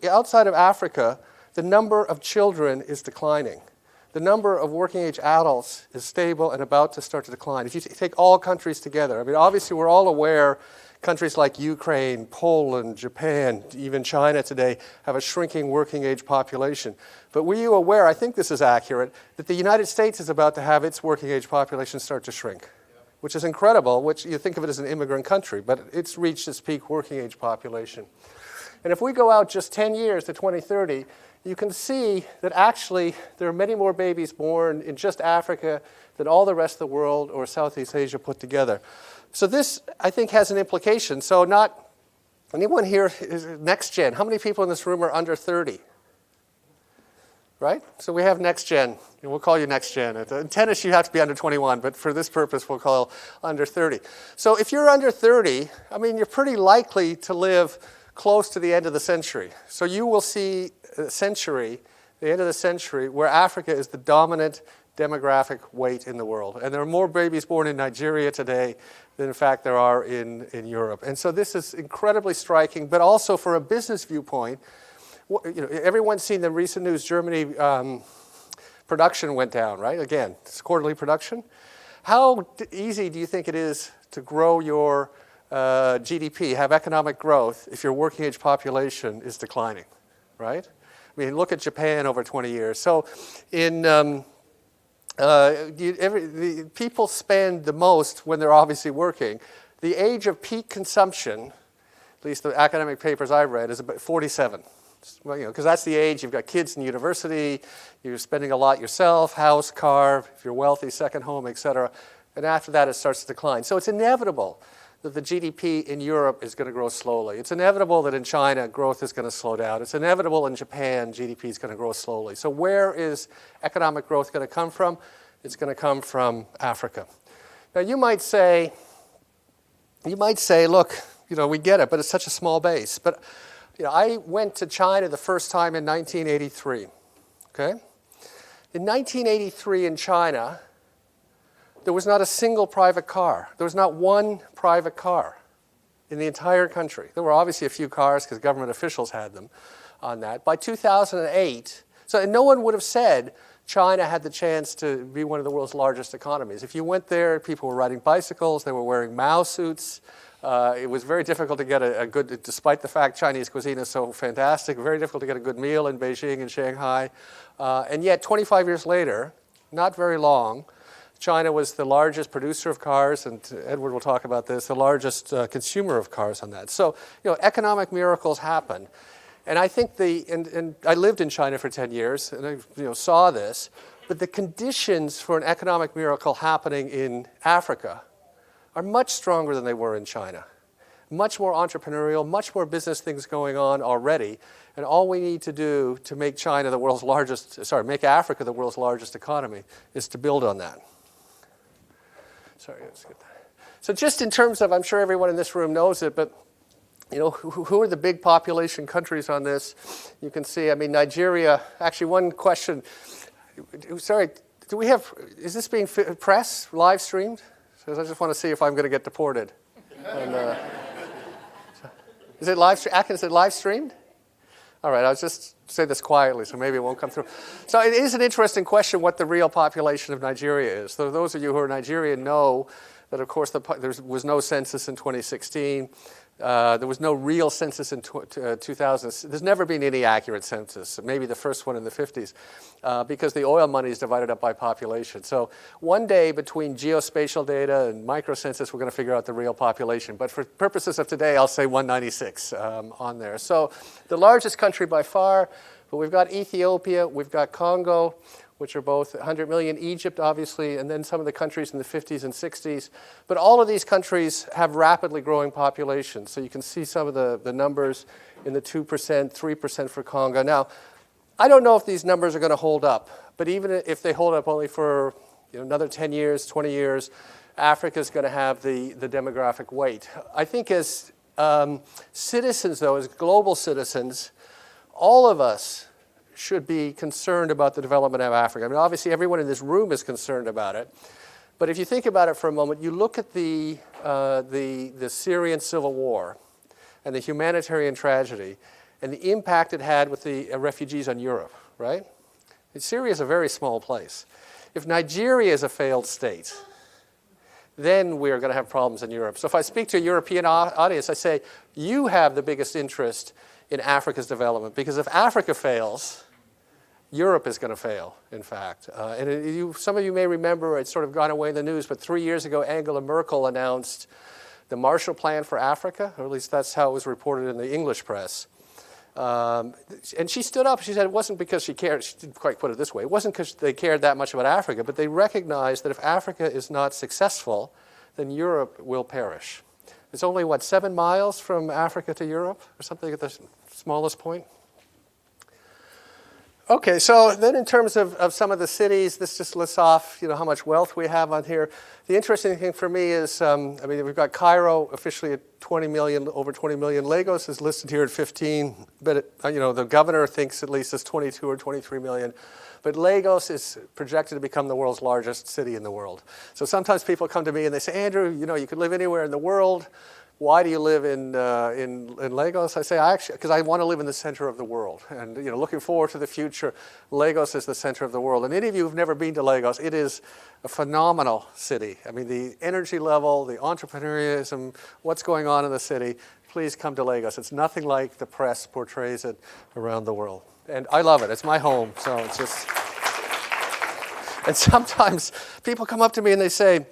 Outside of Africa, the number of children is declining. The number of working age adults is stable and about to start to decline. If you take all countries together, I mean, obviously we're all aware countries like Ukraine, Poland, Japan, even China today have a shrinking working age population. But were you aware, I think this is accurate, that the United States is about to have its working age population start to shrink, which is incredible, which you think of it as an immigrant country, but it's reached its peak working age population. And if we go out just 10 years to 2030, you can see that actually there are many more babies born in just Africa than all the rest of the world or Southeast Asia put together. So this, I think, has an implication. So not anyone here is next gen. How many people in this room are under 30? Right? So we have next gen. We'll call you next gen. In tennis, you have to be under 21, but for this purpose, we'll call under 30. So if you're under 30, I mean, you're pretty likely to live close to the end of the century. So you will see a century, the end of the century, where Africa is the dominant demographic weight in the world. And there are more babies born in Nigeria today than, in fact, there are in Europe. And so this is incredibly striking, but also for a business viewpoint, you know, everyone's seen the recent news, Germany production went down, right? Again, it's quarterly production. How easy do you think it is to grow your GDP, have economic growth, if your working age population is declining, right? I mean, look at Japan over 20 years. So in people spend the most when they're obviously working. The age of peak consumption, at least the academic papers I've read, is about 47. Well, you know, because that's the age you've got kids in university, you're spending a lot yourself, house, car, if you're wealthy, second home, et cetera. And after that, it starts to decline. So it's inevitable that the GDP in Europe is going to grow slowly. It's inevitable that in China, growth is going to slow down. It's inevitable in Japan, GDP is going to grow slowly. So where is economic growth going to come from? It's going to come from Africa. Now, you might say, look, you know, we get it, but it's such a small base. But you know, I went to China the first time in 1983, okay? In 1983 in China, there was not a single private car. There was not one private car in the entire country. There were obviously a few cars because government officials had them on that. By 2008, and no one would have said China had the chance to be one of the world's largest economies. If you went there, people were riding bicycles, they were wearing Mao suits. It was very difficult to get a good, despite the fact Chinese cuisine is so fantastic, very difficult to get a good meal in Beijing and Shanghai. And yet, 25 years later, not very long, China was the largest producer of cars, and Edward will talk about this, the largest consumer of cars on that. So, you know, economic miracles happen. And I think and I lived in China for 10 years, and I saw this, but the conditions for an economic miracle happening in Africa are much stronger than they were in China. Much more entrepreneurial, much more business things going on already. And all we need to do to make China the world's largest, make Africa the world's largest economy is to build on that. Sorry, let's get that. So just in terms of, I'm sure everyone in this room knows it, but you know, who are the big population countries on this? You can see, I mean, Nigeria, actually one question, sorry, is this being press, live streamed? Because I just want to see if I'm going to get deported. And, is it live streamed? All right, I'll just say this quietly, so maybe it won't come through. So it is an interesting question what the real population of Nigeria is. So those of you who are Nigerian know that, of course, there was no census in 2016. There was no real census in 2000. There's never been any accurate census, maybe the first one in the 50s, because the oil money is divided up by population. So one day between geospatial data and microcensus, we're going to figure out the real population. But for purposes of today, I'll say 196 on there. So the largest country by far, but we've got Ethiopia, we've got Congo, which are both 100 million, Egypt, obviously, and then some of the countries in the 50s and 60s. But all of these countries have rapidly growing populations. So you can see some of the numbers in the 2%, 3% for Congo. Now, I don't know if these numbers are going to hold up, but even if they hold up only for another 10 years, 20 years, Africa is going to have the demographic weight. I think as citizens, though, as global citizens, all of us should be concerned about the development of Africa. I mean, obviously, everyone in this room is concerned about it. But if you think about it for a moment, you look at the Syrian civil war and the humanitarian tragedy, and the impact it had with the refugees on Europe, right? And Syria is a very small place. If Nigeria is a failed state, then we're going to have problems in Europe. So if I speak to a European audience, I say, you have the biggest interest in Africa's development, because if Africa fails, Europe is going to fail, in fact. Some of you may remember, it's sort of gone away in the news, but 3 years ago, Angela Merkel announced the Marshall Plan for Africa, or at least that's how it was reported in the English press. And she stood up, she said it wasn't because she cared, she didn't quite put it this way, it wasn't because they cared that much about Africa, but they recognized that if Africa is not successful, then Europe will perish. It's only, 7 miles from Africa to Europe, or something at the smallest point? Okay, so then in terms of some of the cities, this just lists off, how much wealth we have on here. The interesting thing for me is, we've got Cairo officially at 20 million, over 20 million. Lagos is listed here at 15, but the governor thinks at least it's 22 or 23 million. But Lagos is projected to become the world's largest city in the world. So sometimes people come to me and they say, Andrew, you could live anywhere in the world. Why do you live in Lagos? I say, because I want to live in the center of the world. And looking forward to the future, Lagos is the center of the world. And any of you who've never been to Lagos, it is a phenomenal city. The energy level, the entrepreneurialism, what's going on in the city, please come to Lagos. It's nothing like the press portrays it around the world. And I love it. It's my home, so it's just... And sometimes people come up to me and they say,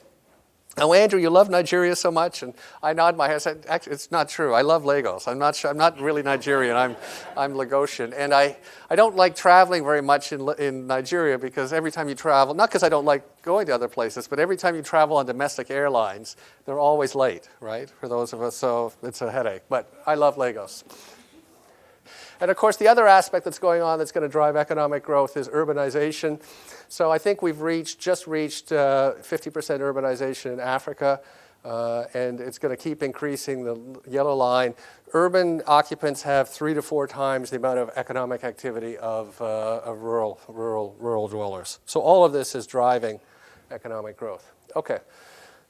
oh, Andrew, you love Nigeria so much, and I nod my head. I said, actually, it's not true. I love Lagos. I'm not really Nigerian. I'm Lagosian, and I don't like traveling very much in Nigeria because every time you travel, not because I don't like going to other places, but every time you travel on domestic airlines, they're always late, right? For those of us, so it's a headache. But I love Lagos. And of course, the other aspect that's going on that's going to drive economic growth is urbanization. So I think we've just reached 50% urbanization in Africa, and it's going to keep increasing, the yellow line. Urban occupants have 3 to 4 times the amount of economic activity of rural dwellers. So all of this is driving economic growth. Okay,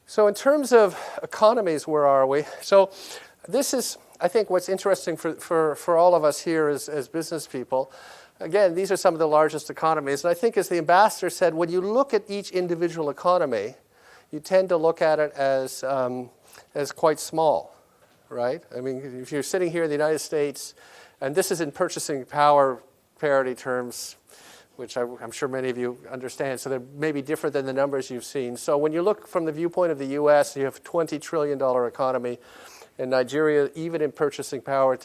so in terms of economies, where are we? So this is, I think, what's interesting for all of us here as business people. Again, these are some of the largest economies. And I think, as the ambassador said, when you look at each individual economy, you tend to look at it as quite small, right? If you're sitting here in the United States, and this is in purchasing power parity terms, which I'm sure many of you understand, so they're maybe different than the numbers you've seen. So when you look from the viewpoint of the US, you have a $20 trillion economy. In Nigeria, even in purchasing power.